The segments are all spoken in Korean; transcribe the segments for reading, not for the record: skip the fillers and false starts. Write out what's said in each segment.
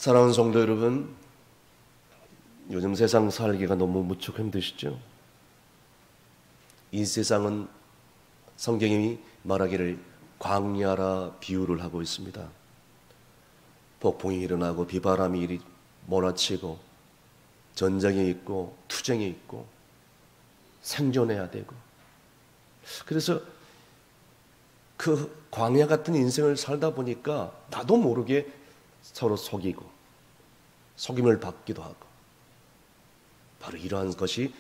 사랑하는 성도 여러분, 요즘 세상 살기가 너무 무척 힘드시죠? 이 세상은 성경이 말하기를 광야라 비유를 하고 있습니다. 폭풍이 일어나고 비바람이 몰아치고 전쟁이 있고 투쟁이 있고 생존해야 되고, 그래서 그 광야 같은 인생을 살다 보니까 나도 모르게 서로 속이고 속임을 받기도 하고, 바로 이러한 것이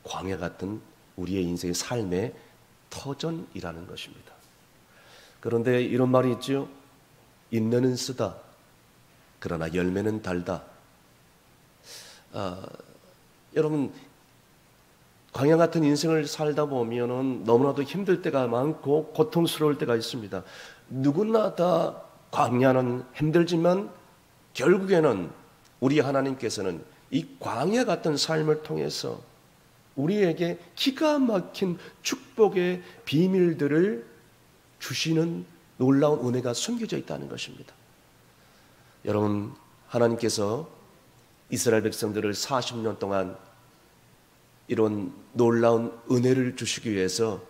광야 같은 우리의 인생의 삶의 터전이라는 것입니다. 그런데 이런 말이 있죠. 인내는 쓰다, 그러나 열매는 달다. 여러분, 광야 같은 인생을 살다 보면은 너무나도 힘들 때가 많고 고통스러울 때가 있습니다. 누구나 다 광야는 힘들지만 결국에는 우리 하나님께서는 이 광야 같은 삶을 통해서 우리에게 기가 막힌 축복의 비밀들을 주시는 놀라운 은혜가 숨겨져 있다는 것입니다. 여러분, 하나님께서 이스라엘 백성들을 40년 동안 이런 놀라운 은혜를 주시기 위해서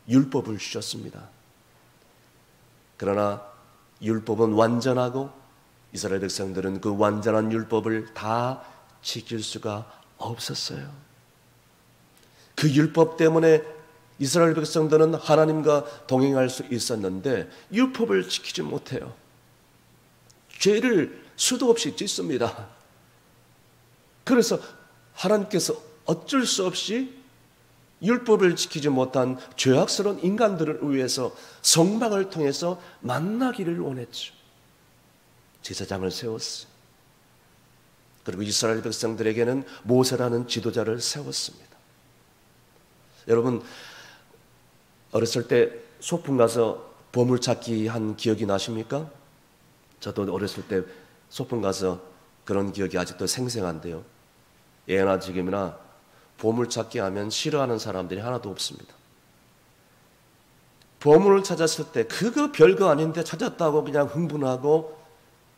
율법을 주셨습니다. 그러나 율법은 완전하고 이스라엘 백성들은 그 완전한 율법을 다 지킬 수가 없었어요. 그 율법 때문에 이스라엘 백성들은 하나님과 동행할 수 있었는데 율법을 지키지 못해요. 죄를 수도 없이 짓습니다. 그래서 하나님께서 어쩔 수 없이 율법을 지키지 못한 죄악스러운 인간들을 위해서 성막을 통해서 만나기를 원했죠. 제사장을 세웠어요. 그리고 이스라엘 백성들에게는 모세라는 지도자를 세웠습니다. 여러분, 어렸을 때 소풍 가서 보물찾기 한 기억이 나십니까? 저도 어렸을 때 소풍 가서 그런 기억이 아직도 생생한데요. 예나 지금이나 보물찾기 하면 싫어하는 사람들이 하나도 없습니다. 보물을 찾았을 때 그거 별거 아닌데 찾았다고 그냥 흥분하고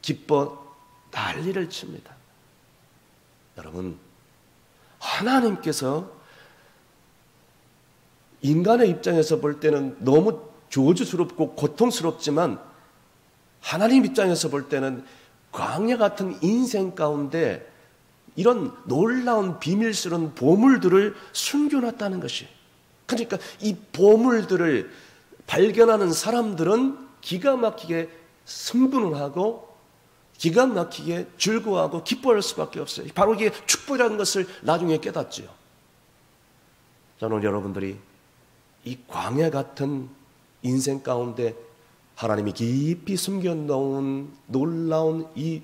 기뻐 난리를 칩니다. 여러분, 하나님께서 인간의 입장에서 볼 때는 너무 저주스럽고 고통스럽지만 하나님 입장에서 볼 때는 광야 같은 인생 가운데 이런 놀라운 비밀스러운 보물들을 숨겨놨다는 것이, 그러니까 이 보물들을 발견하는 사람들은 기가 막히게 승분을 하고 기가 막히게 즐거워하고 기뻐할 수밖에 없어요. 바로 이게 축복이라는 것을 나중에 깨닫죠. 저는 여러분들이 이 광야 같은 인생 가운데 하나님이 깊이 숨겨놓은 놀라운 이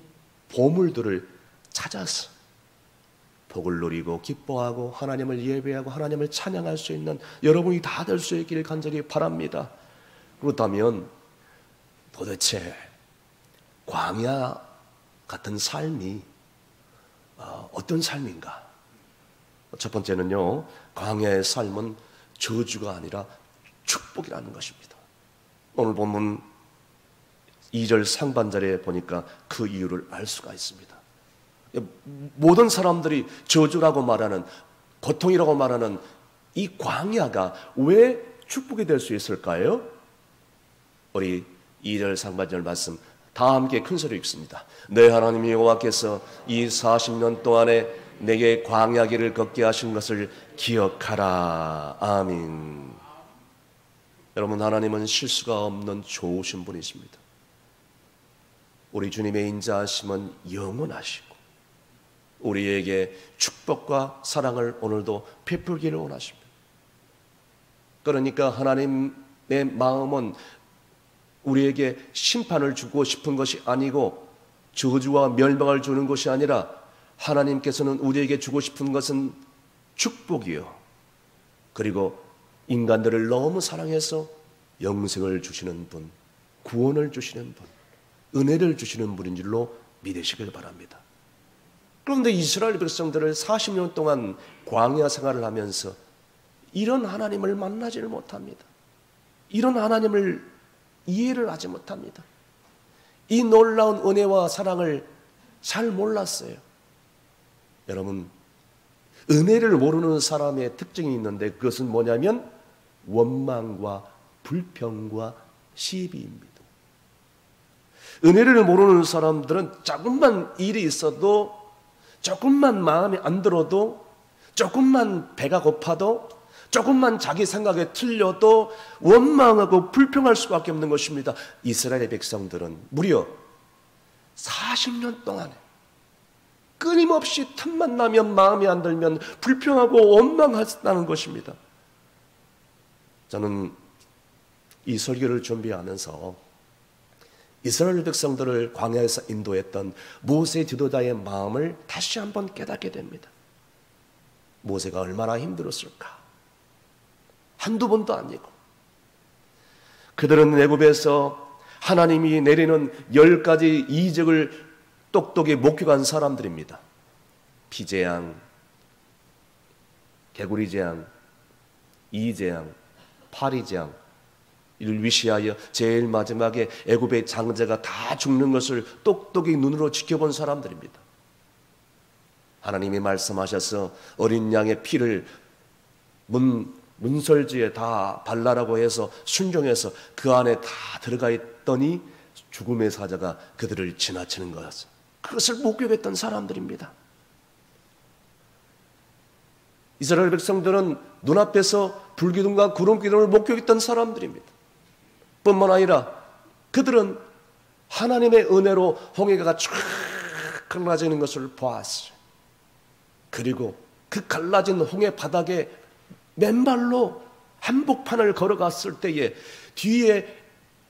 보물들을 찾아서 복을 누리고 기뻐하고 하나님을 예배하고 하나님을 찬양할 수 있는 여러분이 다 될 수 있기를 간절히 바랍니다. 그렇다면 도대체 광야 같은 삶이 어떤 삶인가? 첫 번째는요, 광야의 삶은 저주가 아니라 축복이라는 것입니다. 오늘 본문 2절 상반절에 보니까 그 이유를 알 수가 있습니다. 모든 사람들이 저주라고 말하는, 고통이라고 말하는 이 광야가 왜 축복이 될 수 있을까요? 우리 2절 상반절 말씀 다 함께 큰 소리로 읽습니다. 내 하나님 여호와께서 이 40년 동안에 내게 광야 길을 걷게 하신 것을 기억하라. 아멘. 여러분, 하나님은 실수가 없는 좋으신 분이십니다. 우리 주님의 인자하심은 영원하시고 우리에게 축복과 사랑을 오늘도 베풀기를 원하십니다. 그러니까 하나님의 마음은 우리에게 심판을 주고 싶은 것이 아니고 저주와 멸망을 주는 것이 아니라 하나님께서는 우리에게 주고 싶은 것은 축복이요, 그리고 인간들을 너무 사랑해서 영생을 주시는 분, 구원을 주시는 분, 은혜를 주시는 분인 줄로 믿으시길 바랍니다. 그런데 이스라엘 백성들을 40년 동안 광야 생활을 하면서 이런 하나님을 만나지를 못합니다. 이런 하나님을 이해를 하지 못합니다. 이 놀라운 은혜와 사랑을 잘 몰랐어요. 여러분, 은혜를 모르는 사람의 특징이 있는데 그것은 뭐냐면 원망과 불평과 시비입니다. 은혜를 모르는 사람들은 조금만 일이 있어도, 조금만 마음에 안 들어도, 조금만 배가 고파도, 조금만 자기 생각에 틀려도 원망하고 불평할 수밖에 없는 것입니다. 이스라엘의 백성들은 무려 40년 동안에 끊임없이 틈만 나면, 마음에 안 들면 불평하고 원망했다는 것입니다. 저는 이 설교를 준비하면서 이스라엘 백성들을 광야에서 인도했던 모세 지도자의 마음을 다시 한번 깨닫게 됩니다. 모세가 얼마나 힘들었을까? 한두 번도 아니고. 그들은 애굽에서 하나님이 내리는 10가지 이적을 똑똑히 목격한 사람들입니다. 피재앙, 개구리재앙, 이재앙, 파리재앙, 이를 위시하여 제일 마지막에 애굽의 장자가 다 죽는 것을 똑똑히 눈으로 지켜본 사람들입니다. 하나님이 말씀하셔서 어린 양의 피를 문설지에 다 발라라고 해서 순종해서 그 안에 다 들어가 있더니 죽음의 사자가 그들을 지나치는 것을, 그것을 목격했던 사람들입니다. 이스라엘 백성들은 눈앞에서 불기둥과 구름기둥을 목격했던 사람들입니다. 뿐만 아니라 그들은 하나님의 은혜로 홍해가 쫙 갈라지는 것을 보았어요. 그리고 그 갈라진 홍해 바닥에 맨발로 한복판을 걸어갔을 때에 뒤에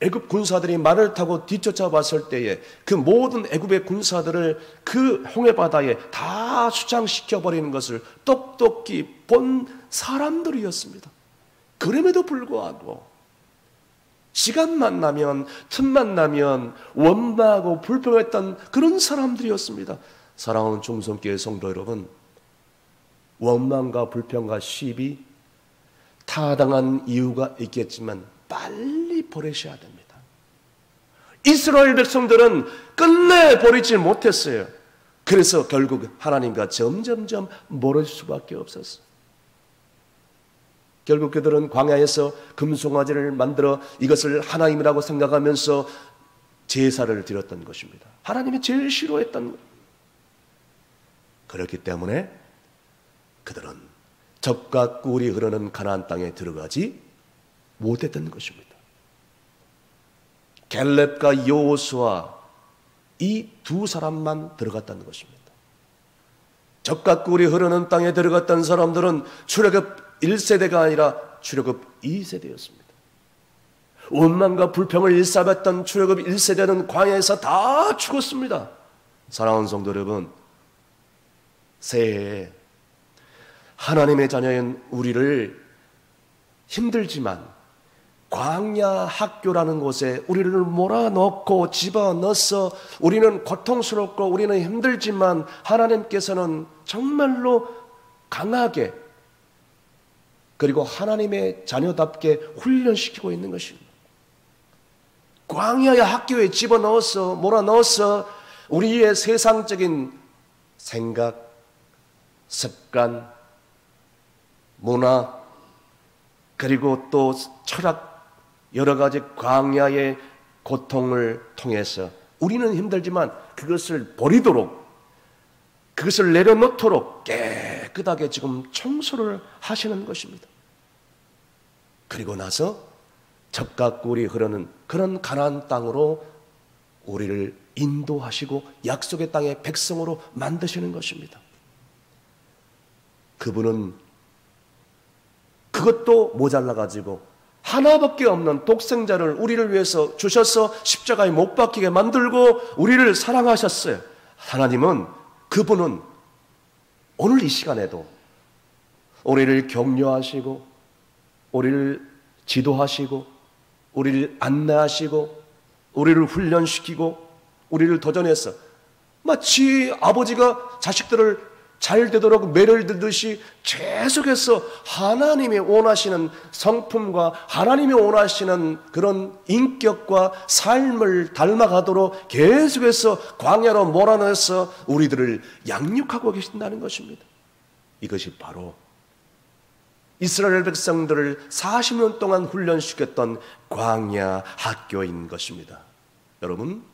애굽 군사들이 말을 타고 뒤쫓아 봤을 때에 그 모든 애굽의 군사들을 그 홍해 바다에 다 수장시켜 버리는 것을 똑똑히 본 사람들이었습니다. 그럼에도 불구하고 시간만 나면, 틈만 나면 원망하고 불평했던 그런 사람들이었습니다. 사랑하는 중성교회 성도 여러분, 원망과 불평과 시비 타당한 이유가 있겠지만 빨리 버리셔야 됩니다. 이스라엘 백성들은 끝내 버리지 못했어요. 그래서 결국 하나님과 점점점 멀어질 수밖에 없었어요. 결국 그들은 광야에서 금송아지를 만들어 이것을 하나님이라고 생각하면서 제사를 드렸던 것입니다. 하나님이 제일 싫어했던 것. 그렇기 때문에 그들은 젖과 꿀이 흐르는 가나안 땅에 들어가지 못했던 것입니다. 갤렙과 여호수아 이 두 사람만 들어갔다는 것입니다. 젖과 꿀이 흐르는 땅에 들어갔던 사람들은 출애굽 1세대가 아니라 출애굽 2세대였습니다. 원망과 불평을 일삼았던 출애굽 1세대는 광야에서 다 죽었습니다. 사랑하는 성도 여러분, 새해에 하나님의 자녀인 우리를 힘들지만 광야 학교라는 곳에 우리를 몰아넣고 집어넣어서 우리는 고통스럽고 우리는 힘들지만 하나님께서는 정말로 강하게 그리고 하나님의 자녀답게 훈련시키고 있는 것입니다. 광야의 학교에 집어넣어서 몰아넣어서 우리의 세상적인 생각, 습관, 문화, 그리고 또 철학, 여러 가지 광야의 고통을 통해서 우리는 힘들지만 그것을 버리도록, 그것을 내려놓도록 깨끗하게 지금 청소를 하시는 것입니다. 그리고 나서 젖과 꿀이 흐르는 그런 가나안 땅으로 우리를 인도하시고 약속의 땅의 백성으로 만드시는 것입니다. 그분은 그것도 모자라가지고 하나밖에 없는 독생자를 우리를 위해서 주셔서 십자가에 못 박히게 만들고 우리를 사랑하셨어요. 하나님은, 그분은 오늘 이 시간에도 우리를 격려하시고 우리를 지도하시고 우리를 안내하시고 우리를 훈련시키고 우리를 도전해서 마치 아버지가 자식들을 잘 되도록 매를 들듯이 계속해서 하나님이 원하시는 성품과 하나님이 원하시는 그런 인격과 삶을 닮아가도록 계속해서 광야로 몰아넣어서 우리들을 양육하고 계신다는 것입니다. 이것이 바로 이스라엘 백성들을 40년 동안 훈련시켰던 광야 학교인 것입니다. 여러분,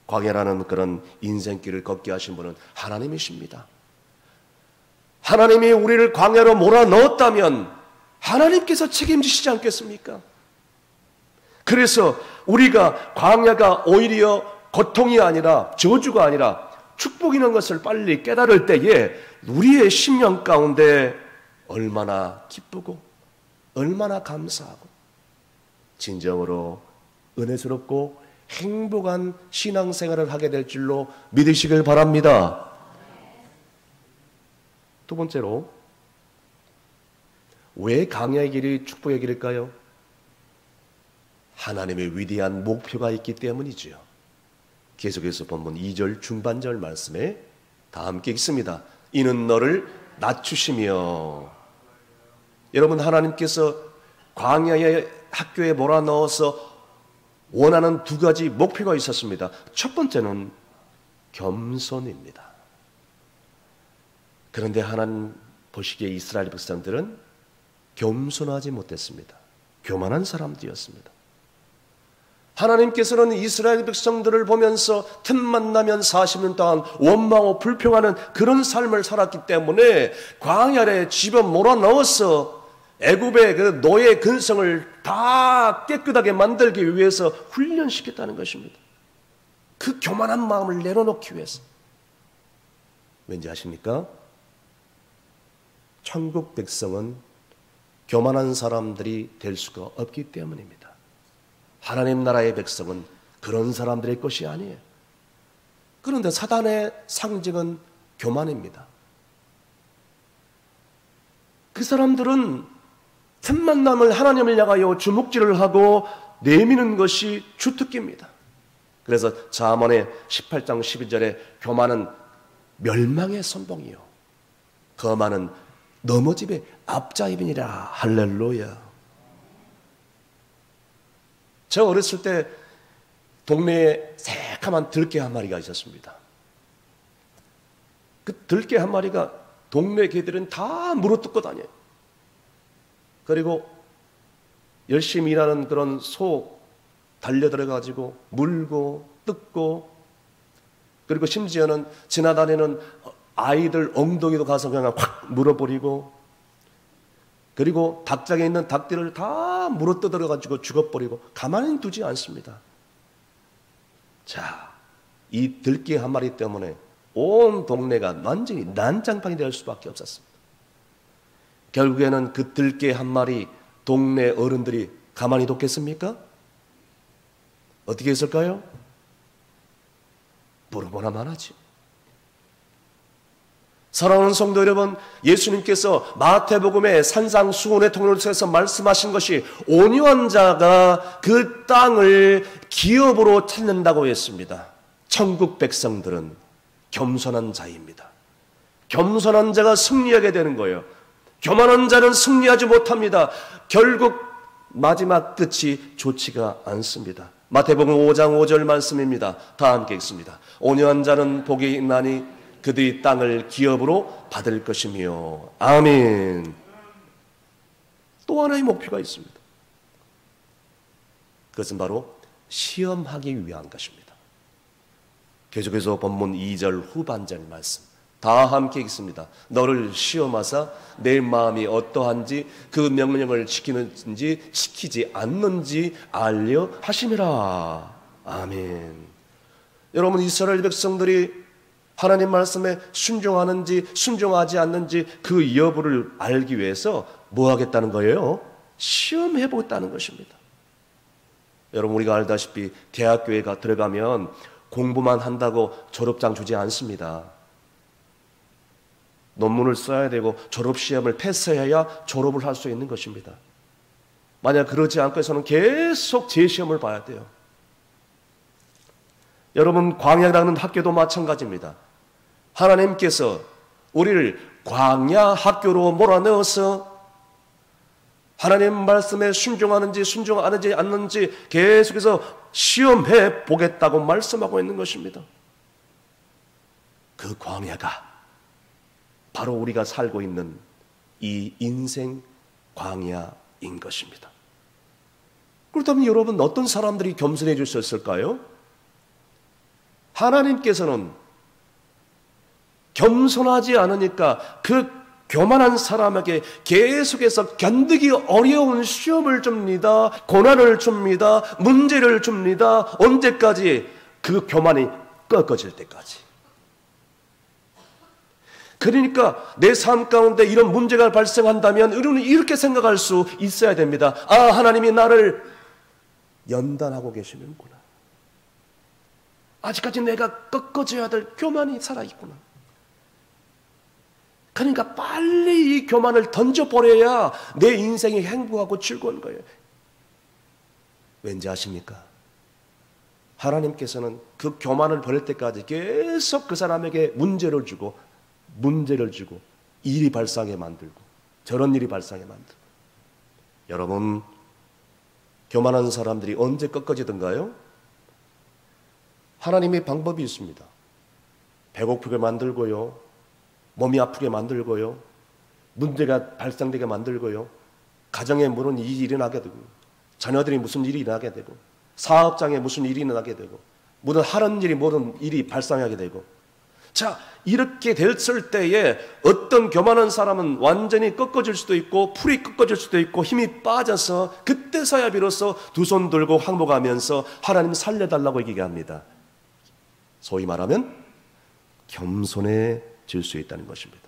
광야라는 그런 인생길을 걷게 하신 분은 하나님이십니다. 하나님이 우리를 광야로 몰아넣었다면 하나님께서 책임지시지 않겠습니까? 그래서 우리가 광야가 오히려 고통이 아니라 저주가 아니라 축복이라는 것을 빨리 깨달을 때에 우리의 심령 가운데 얼마나 기쁘고 얼마나 감사하고 진정으로 은혜스럽고 행복한 신앙생활을 하게 될 줄로 믿으시길 바랍니다. 두 번째로, 왜 광야의 길이 축복의 길일까요? 하나님의 위대한 목표가 있기 때문이지요. 계속해서 본문 2절 중반절 말씀에 다 함께 읽습니다. 이는 너를 낮추시며. 여러분, 하나님께서 광야의 학교에 몰아넣어서 원하는 두 가지 목표가 있었습니다. 첫 번째는 겸손입니다. 그런데 하나님 보시기에 이스라엘 백성들은 겸손하지 못했습니다. 교만한 사람들이었습니다. 하나님께서는 이스라엘 백성들을 보면서 틈만 나면 40년 동안 원망하고 불평하는 그런 삶을 살았기 때문에 광야에 집어 몰아넣어서 애굽의 그 노예 근성을 다 깨끗하게 만들기 위해서 훈련시켰다는 것입니다. 그 교만한 마음을 내려놓기 위해서. 왠지 아십니까? 천국 백성은 교만한 사람들이 될 수가 없기 때문입니다. 하나님 나라의 백성은 그런 사람들의 것이 아니에요. 그런데 사단의 상징은 교만입니다. 그 사람들은 틈만 나면 하나님을 향하여 주먹질을 하고 내미는 것이 주특기입니다. 그래서 잠언의 18장 12절에 교만은 멸망의 선봉이요 거만은 넘어집의 앞자입이니라. 할렐루야. 저 어렸을 때 동네에 새까만 들개 한 마리가 있었습니다. 그 들개 한 마리가 동네 개들은 다 물어뜯고 다녀요. 그리고 열심히 일하는 그런 소 달려들어가지고 물고 뜯고, 그리고 심지어는 지나다니는 아이들 엉덩이도 가서 그냥 확 물어버리고, 그리고 닭장에 있는 닭들을 다 물어뜯어가지고 죽어버리고 가만히 두지 않습니다. 자, 이 들개 한 마리 때문에 온 동네가 완전히 난장판이 될 수밖에 없었습니다. 결국에는 그 들개 한 마리 동네 어른들이 가만히 뒀겠습니까? 어떻게 했을까요? 부르고나만 하지. 사랑하는 성도 여러분, 예수님께서 마태복음의 산상수훈의 통로에서 말씀하신 것이 온유한 자가 그 땅을 기업으로 찾는다고 했습니다. 천국 백성들은 겸손한 자입니다. 겸손한 자가 승리하게 되는 거예요. 교만한 자는 승리하지 못합니다. 결국 마지막 끝이 좋지가 않습니다. 마태복음 5장 5절 말씀입니다. 다 함께 읽습니다. 온유한 자는 복이 있나니 그들이 땅을 기업으로 받을 것이며. 아멘. 또 하나의 목표가 있습니다. 그것은 바로 시험하기 위한 것입니다. 계속해서 본문 2절 후반절 말씀 다 함께 읽습니다. 너를 시험하사 내 마음이 어떠한지 그 명령을 지키는지 지키지 않는지 알려 하심이라. 아멘. 여러분, 이스라엘 백성들이 하나님 말씀에 순종하는지 순종하지 않는지 그 여부를 알기 위해서 뭐 하겠다는 거예요? 시험해 보겠다는 것입니다. 여러분, 우리가 알다시피 대학교에 들어가면 공부만 한다고 졸업장 주지 않습니다. 논문을 써야 되고 졸업시험을 패스해야 졸업을 할 수 있는 것입니다. 만약 그러지 않고 해서는 계속 재시험을 봐야 돼요. 여러분, 광야라는 학교도 마찬가지입니다. 하나님께서 우리를 광야 학교로 몰아넣어서 하나님 말씀에 순종하는지 순종하는지 않는지 계속해서 시험해 보겠다고 말씀하고 있는 것입니다. 그 광야가 바로 우리가 살고 있는 이 인생 광야인 것입니다. 그렇다면 여러분, 어떤 사람들이 겸손해 주셨을까요? 하나님께서는 겸손하지 않으니까 그 교만한 사람에게 계속해서 견디기 어려운 시험을 줍니다. 고난을 줍니다. 문제를 줍니다. 언제까지? 그 교만이 꺾어질 때까지. 그러니까 내 삶 가운데 이런 문제가 발생한다면 우리는 이렇게 생각할 수 있어야 됩니다. 아, 하나님이 나를 연단하고 계시는구나. 아직까지 내가 꺾어져야 될 교만이 살아있구나. 그러니까 빨리 이 교만을 던져버려야 내 인생이 행복하고 즐거운 거예요. 왠지 아십니까? 하나님께서는 그 교만을 버릴 때까지 계속 그 사람에게 문제를 주고 일이 발생하게 만들고 저런 일이 발생하게 만들고. 여러분, 교만한 사람들이 언제 꺾어지던가요? 하나님의 방법이 있습니다. 배고프게 만들고요, 몸이 아프게 만들고요, 문제가 발생되게 만들고요, 가정에 무슨 일이 일어나게 되고, 자녀들이 무슨 일이 일어나게 되고, 사업장에 무슨 일이 일어나게 되고, 모든 일이 발생하게 되고. 자, 이렇게 됐을 때에 어떤 교만한 사람은 완전히 꺾어질 수도 있고 풀이 꺾어질 수도 있고 힘이 빠져서 그때서야 비로소 두 손 들고 항복하면서 하나님 살려달라고 얘기합니다. 소위 말하면 겸손해질 수 있다는 것입니다.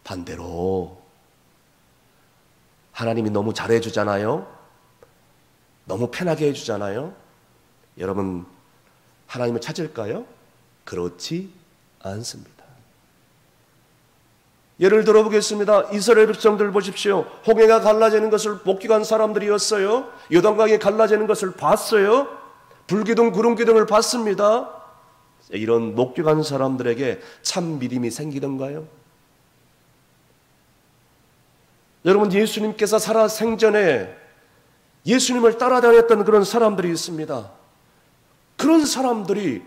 반대로 하나님이 너무 잘해주잖아요. 너무 편하게 해주잖아요. 여러분, 하나님을 찾을까요? 그렇지 않습니다. 예를 들어보겠습니다. 이스라엘 백성들 보십시오. 홍해가 갈라지는 것을 목격한 사람들이었어요. 요단강이 갈라지는 것을 봤어요. 불기둥 구름기둥을 봤습니다. 이런 목격한 사람들에게 참 믿음이 생기던가요? 여러분, 예수님께서 살아 생전에 예수님을 따라다녔던 그런 사람들이 있습니다. 그런 사람들이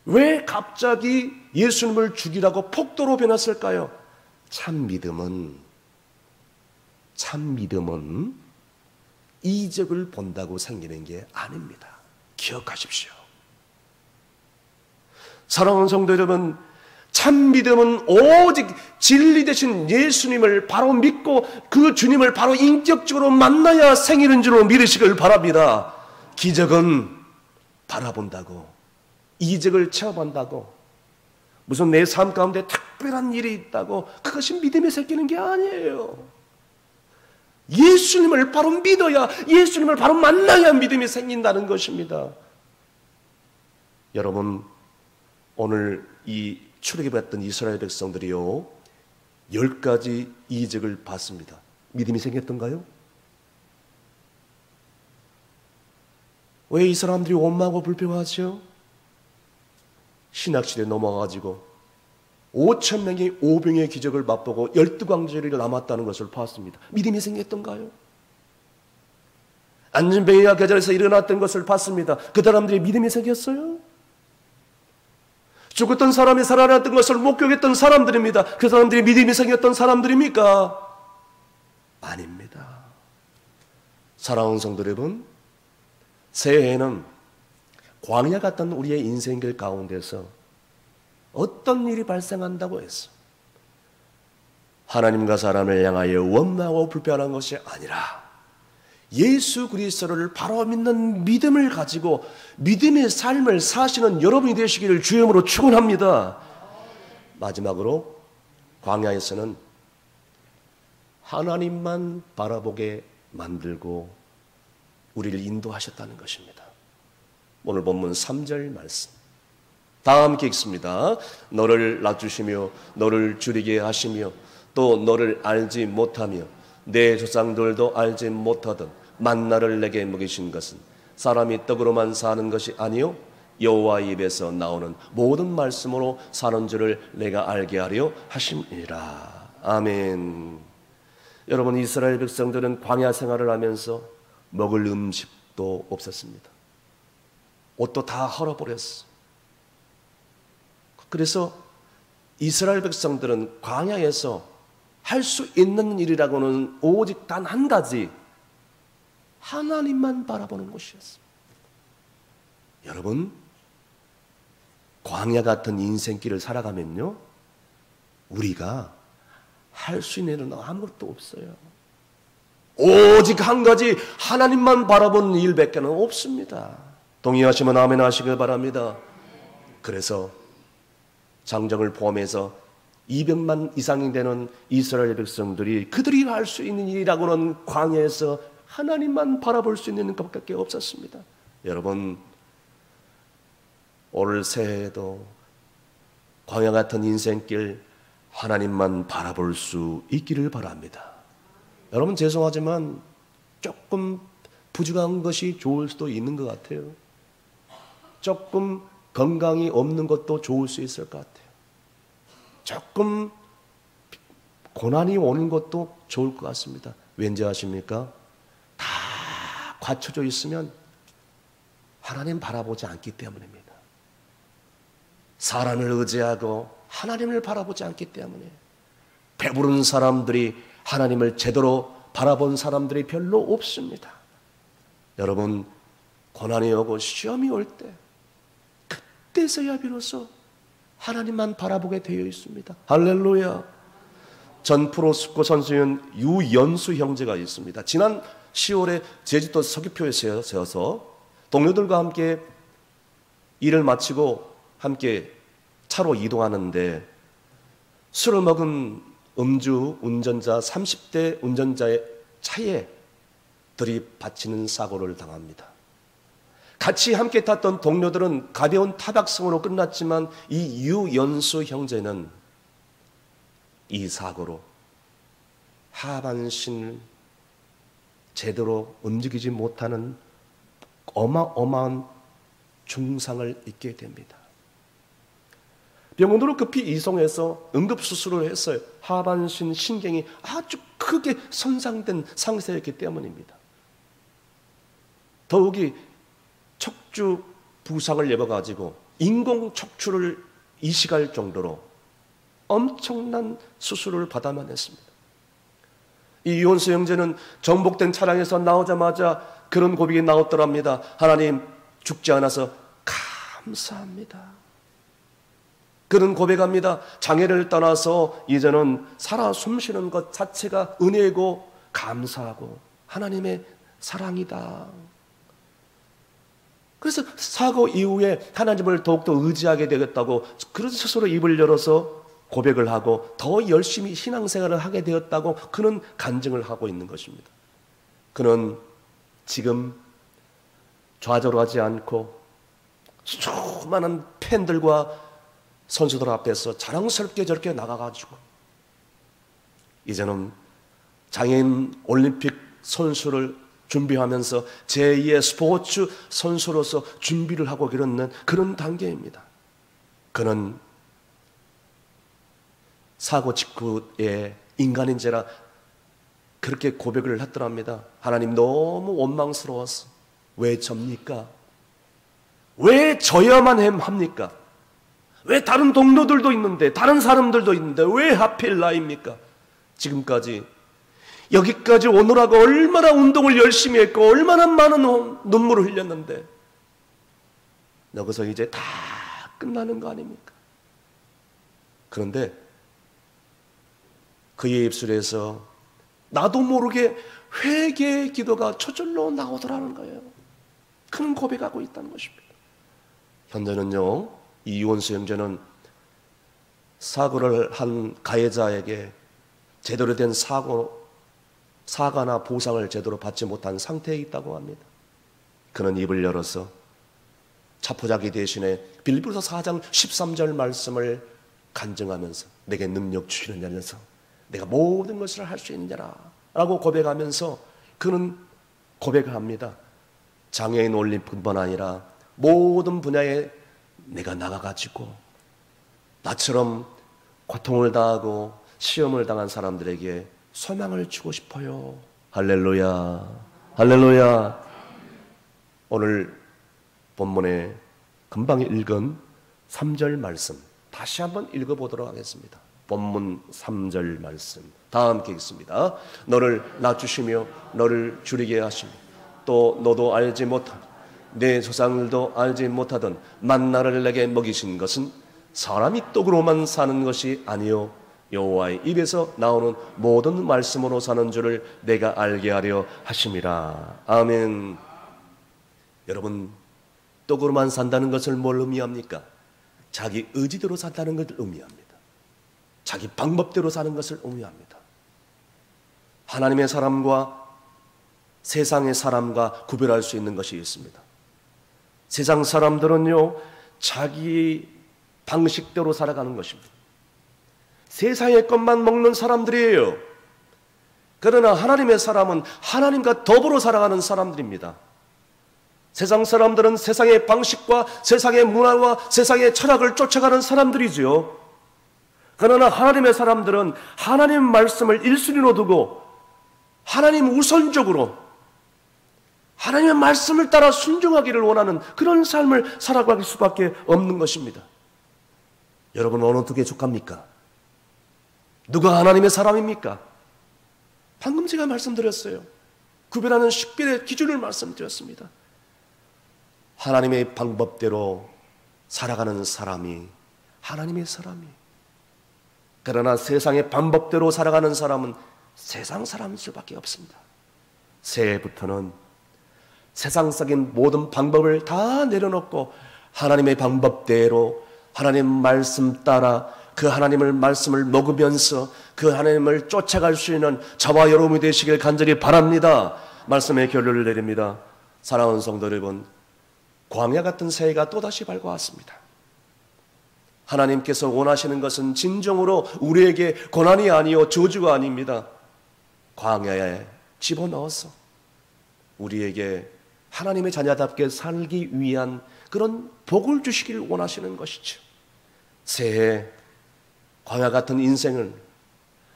왜 갑자기 예수님을 죽이라고 폭도로 변했을까요? 참 믿음은 이적을 본다고 생기는 게 아닙니다. 기억하십시오. 사랑하는 성도 여러분, 참 믿음은 오직 진리 되신 예수님을 바로 믿고 그 주님을 바로 인격적으로 만나야 생기는 줄로 믿으시길 바랍니다. 기적은 바라본다고, 이적을 체험한다고, 무슨 내 삶 가운데 특별한 일이 있다고 그것이 믿음이 생기는 게 아니에요. 예수님을 바로 믿어야, 예수님을 바로 만나야 믿음이 생긴다는 것입니다. 여러분, 오늘 이 출애굽했던 이스라엘 백성들이요, 10가지 이적을 봤습니다. 믿음이 생겼던가요? 왜 이 사람들이 원망하고 불평하죠? 신학시대에 넘어가가지고 5,000명이 오병의 기적을 맛보고 12광절이 남았다는 것을 봤습니다. 믿음이 생겼던가요? 안전뱅이가 계절에서 일어났던 것을 봤습니다. 그 사람들이 믿음이 생겼어요? 죽었던 사람이 살아났던 것을 목격했던 사람들입니다. 그 사람들이 믿음이 생겼던 사람들입니까? 아닙니다. 사랑하는 성도 여러분, 새해에는 광야 같던 우리의 인생길 가운데서 어떤 일이 발생한다고 했어? 하나님과 사람을 향하여 원망하고 불평한 것이 아니라 예수 그리스도를 바로 믿는 믿음을 가지고 믿음의 삶을 사시는 여러분이 되시기를 주님으로 축원합니다. 마지막으로 광야에서는 하나님만 바라보게 만들고 우리를 인도하셨다는 것입니다. 오늘 본문 3절 말씀 다 함께 읽습니다. 너를 낮추시며 너를 줄이게 하시며 또 너를 알지 못하며 내 조상들도 알지 못하던 만나를 내게 먹이신 것은 사람이 떡으로만 사는 것이 아니요 여호와의 입에서 나오는 모든 말씀으로 사는 줄을 내가 알게 하려 하심이라. 아멘. 여러분, 이스라엘 백성들은 광야 생활을 하면서 먹을 음식도 없었습니다. 옷도 다 헐어버렸어. 그래서 이스라엘 백성들은 광야에서 할 수 있는 일이라고는 오직 단 한 가지, 하나님만 바라보는 것이었습니다. 여러분, 광야 같은 인생길을 살아가면요, 우리가 할 수 있는 일은 아무것도 없어요. 오직 한 가지 하나님만 바라보는 일밖에는 없습니다. 동의하시면 아멘 하시길 바랍니다. 그래서 장정을 포함해서 200만 이상이 되는 이스라엘 백성들이 그들이 할 수 있는 일이라고는 광야에서 하나님만 바라볼 수 있는 것밖에 없었습니다. 여러분, 올 새해에도 광야 같은 인생길 하나님만 바라볼 수 있기를 바랍니다. 여러분, 죄송하지만 조금 부족한 것이 좋을 수도 있는 것 같아요. 조금 건강이 없는 것도 좋을 수 있을 것 같아요. 조금 고난이 오는 것도 좋을 것 같습니다. 왠지 아십니까? 다 갖춰져 있으면 하나님 바라보지 않기 때문입니다. 사람을 의지하고 하나님을 바라보지 않기 때문에 배부른 사람들이 하나님을 제대로 바라본 사람들이 별로 없습니다. 여러분, 고난이 오고 시험이 올 때 그때서야 비로소 하나님만 바라보게 되어 있습니다. 할렐루야. 전 프로스포 선수인 유연수 형제가 있습니다. 지난 10월에 제주도 서귀포에 세워서 동료들과 함께 일을 마치고 함께 차로 이동하는데 술을 먹은 음주 운전자 30대 운전자의 차에 들이받치는 사고를 당합니다. 같이 함께 탔던 동료들은 가벼운 타박상으로 끝났지만 이 유연수 형제는 이 사고로 하반신을 제대로 움직이지 못하는 어마어마한 중상을 입게 됩니다. 병원으로 급히 이송해서 응급수술을 했어요. 하반신 신경이 아주 크게 손상된 상태였기 때문입니다. 더욱이 척추 부상을 입어가지고 인공 척추를 이식할 정도로 엄청난 수술을 받아만 했습니다. 이 이혼수 형제는 정복된 차량에서 나오자마자 그런 고백이 나왔더랍니다. 하나님, 죽지 않아서 감사합니다. 그는 고백합니다. 장애를 떠나서 이제는 살아 숨쉬는 것 자체가 은혜고 감사하고 하나님의 사랑이다. 그래서 사고 이후에 하나님을 더욱더 의지하게 되겠다고 그런 스스로 입을 열어서 고백을 하고 더 열심히 신앙생활을 하게 되었다고 그는 간증을 하고 있는 것입니다. 그는 지금 좌절하지 않고 수많은 팬들과 선수들 앞에서 자랑스럽게 저렇게 나가가지고 이제는 장애인 올림픽 선수를 준비하면서 제2의 스포츠 선수로서 준비를 하고 그러는 그런 단계입니다. 그는 사고 직후에 인간인지라 그렇게 고백을 했더랍니다. 하나님, 너무 원망스러워서 왜 접니까? 왜 저야만 합니까? 왜 다른 동료들도 있는데 다른 사람들도 있는데 왜 하필 나입니까? 지금까지 여기까지 오느라고 얼마나 운동을 열심히 했고 얼마나 많은 눈물을 흘렸는데 여기서 이제 다 끝나는 거 아닙니까? 그런데 그의 입술에서 나도 모르게 회개의 기도가 저절로 나오더라는 거예요. 그는 고백하고 있다는 것입니다. 현재는요, 이 이원수 형제는 사고를 한 가해자에게 제대로 된 사과나 보상을 제대로 받지 못한 상태에 있다고 합니다. 그는 입을 열어서 자포자기 대신에 빌립보서 4장 13절 말씀을 간증하면서 내게 능력 주시는 자면서 내가 모든 것을 할 수 있는 자라 라고 고백하면서 그는 고백을 합니다. 장애인 올림픽뿐만 아니라 모든 분야에 내가 나가가지고 나처럼 고통을 당하고 시험을 당한 사람들에게 소망을 주고 싶어요. 할렐루야, 할렐루야. 오늘 본문에 금방 읽은 3절 말씀 다시 한번 읽어보도록 하겠습니다. 본문 3절 말씀 다 함께 읽습니다. 너를 낮추시며 너를 줄이게 하시며 또 너도 알지 못한 내 조상들도 알지 못하던 만나를 내게 먹이신 것은 사람이 떡으로만 사는 것이 아니요 여호와의 입에서 나오는 모든 말씀으로 사는 줄을 내가 알게 하려 하심이라. 아멘. 여러분, 떡으로만 산다는 것을 뭘 의미합니까? 자기 의지대로 산다는 것을 의미합니다. 자기 방법대로 사는 것을 의미합니다. 하나님의 사람과 세상의 사람과 구별할 수 있는 것이 있습니다. 세상 사람들은요, 자기 방식대로 살아가는 것입니다. 세상의 것만 먹는 사람들이에요. 그러나 하나님의 사람은 하나님과 더불어 살아가는 사람들입니다. 세상 사람들은 세상의 방식과 세상의 문화와 세상의 철학을 쫓아가는 사람들이지요. 그러나 하나님의 사람들은 하나님 말씀을 1순위로 두고 하나님 우선적으로 하나님의 말씀을 따라 순종하기를 원하는 그런 삶을 살아갈 수밖에 없는 것입니다. 여러분, 어느 쪽에 속합니까? 누가 하나님의 사람입니까? 방금 제가 말씀드렸어요. 구별하는 식별의 기준을 말씀드렸습니다. 하나님의 방법대로 살아가는 사람이 하나님의 사람이, 그러나 세상의 방법대로 살아가는 사람은 세상 사람일 수밖에 없습니다. 새해부터는 세상적인 모든 방법을 다 내려놓고 하나님의 방법대로 하나님 말씀 따라 그 하나님의 말씀을 먹으면서 그 하나님을 쫓아갈 수 있는 저와 여러분이 되시길 간절히 바랍니다. 말씀의 결론을 내립니다. 사랑하는 성도 여러분, 광야 같은 새해가 또다시 밝아왔습니다. 하나님께서 원하시는 것은 진정으로 우리에게 고난이 아니요 저주가 아닙니다. 광야에 집어넣어서 우리에게 하나님의 자녀답게 살기 위한 그런 복을 주시길 원하시는 것이죠. 새해 광야 같은 인생을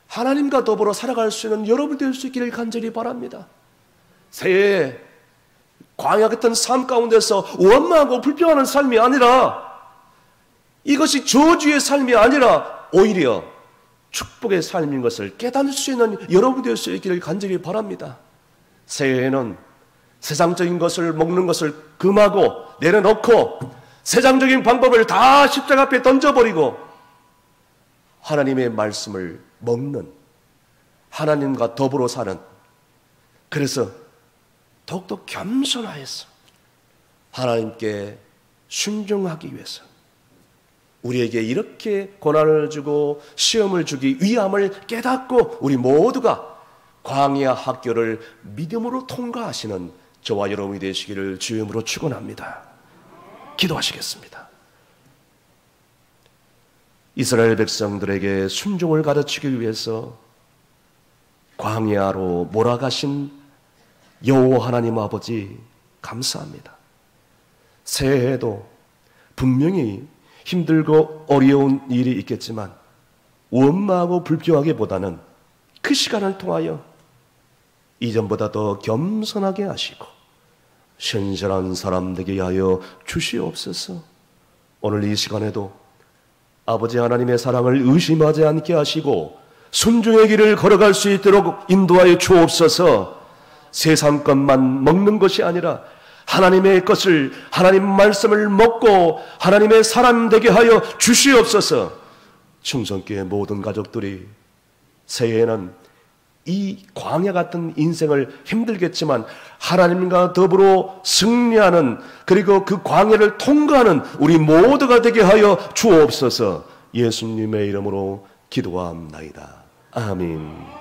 하나님과 더불어 살아갈 수 있는 여러분 될 수 있기를 간절히 바랍니다. 새해 광야 같은 삶 가운데서 원망하고 불평하는 삶이 아니라, 이것이 저주의 삶이 아니라 오히려 축복의 삶인 것을 깨달을 수 있는 여러분 될 수 있기를 간절히 바랍니다. 새해에는 세상적인 것을 먹는 것을 금하고 내려놓고 세상적인 방법을 다 십자가 앞에 던져버리고 하나님의 말씀을 먹는, 하나님과 더불어 사는, 그래서 더욱더 겸손하여서 하나님께 순종하기 위해서 우리에게 이렇게 고난을 주고 시험을 주기 위함을 깨닫고 우리 모두가 광야 학교를 믿음으로 통과하시는 저와 여러분이 되시기를 주의 이름으로 축원합니다. 기도하시겠습니다. 이스라엘 백성들에게 순종을 가르치기 위해서 광야로 몰아가신 여호와 하나님 아버지 감사합니다. 새해에도 분명히 힘들고 어려운 일이 있겠지만 원망하고 불평하기보다는 그 시간을 통하여 이전보다 더 겸손하게 하시고 신실한 사람 되게 하여 주시옵소서. 오늘 이 시간에도 아버지 하나님의 사랑을 의심하지 않게 하시고 순종의 길을 걸어갈 수 있도록 인도하여 주옵소서. 세상 것만 먹는 것이 아니라 하나님의 것을, 하나님 말씀을 먹고 하나님의 사람 되게 하여 주시옵소서. 충성교회 모든 가족들이 새해에는 이 광야 같은 인생을 힘들겠지만 하나님과 더불어 승리하는, 그리고 그 광야를 통과하는 우리 모두가 되게 하여 주옵소서. 예수님의 이름으로 기도합나이다. 아멘.